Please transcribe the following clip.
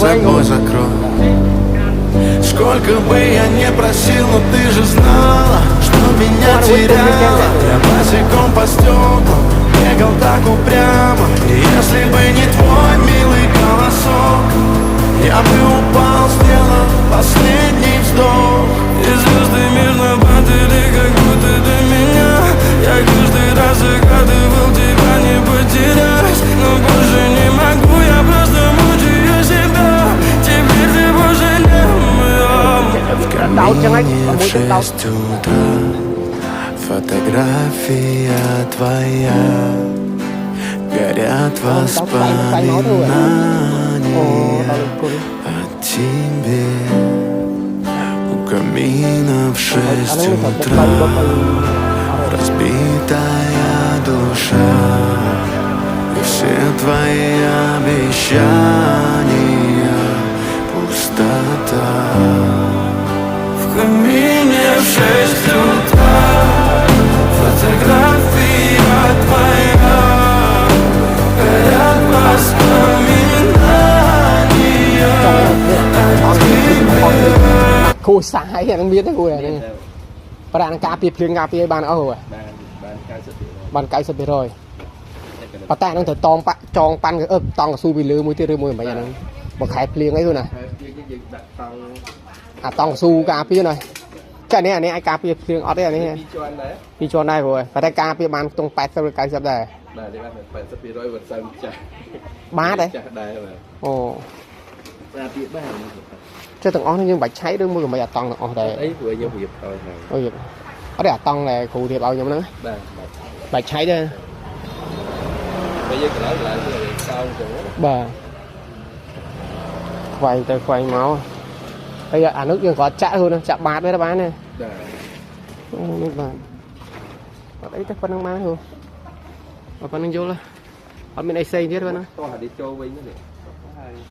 собой закрой. Сколько бы я не просил, но ты же знала, что меня теряла. Я босиком по стеклам бегал так упрямо. И если бы не твой милый голосок, я бы упал, сделал последний вздох. И звезды мирно падали, как будто до меня. Я каждый раз загадывал тебя не потерять, но больше не могу, я просто мучаю себя. Теперь ты больше не моя. В камине в 6 утра фотография твоя. Горят воспоминания о тебе. У камина в 6 утра разбитая душа. И все твои обещания пустота. В камине в 6 утра фотография твоя. Горят воспоминания о тебе. គូសាហើយអានឹងមានទេគូហ្នឹងប្រាណការពីភ្លៀងការពីឲ្យបានអស់ហ៎បាន 90% ប៉ុន្តែហ្នឹងត្រូវតងបាក់ចងប៉ាន់គឺតង់កស៊ូពីលើមួយទៀតឬមួយមិនអាហ្នឹងមកខែភ្លៀងអីហ្នឹងណាអាតង់កស៊ូការពីណាចានេះអានេះអាចការពីភ្លៀងអត់ទេអានេះពីជាន់ដែរគ្រូប៉ុន្តែការពីបានក្នុង 80 ឬ 90 ដែរបាទនេះបាន 80% វត្តសាមចាស់បាទទេចាស់ដែរបាទអូការពីបានចេះទាំងអស់នេះយើងបាច់ឆៃឬមួយក៏មិនអាតង់ទាំងអស់ដែរអីព្រោះយើងរៀបឲ្យហើយអូយអត់ទេអាតង់ដែលគ្រូរៀបឲ្យខ្ញុំហ្នឹងបាទបាច់ឆៃទេពេលយើងកន្លែងកោងទៅបាទខ្វែងទៅខ្វែងមកហើយអានោះយើងគាត់ចាក់ហ្នឹងចាក់បាតវាបានទេបាទនេះបានអត់អីទេប៉ុណ្្នឹងបានហ៎ប៉ុណ្្នឹងយល់អត់មានអីផ្សេងទៀតទេណាតោះអានេះចូលវិញនេះ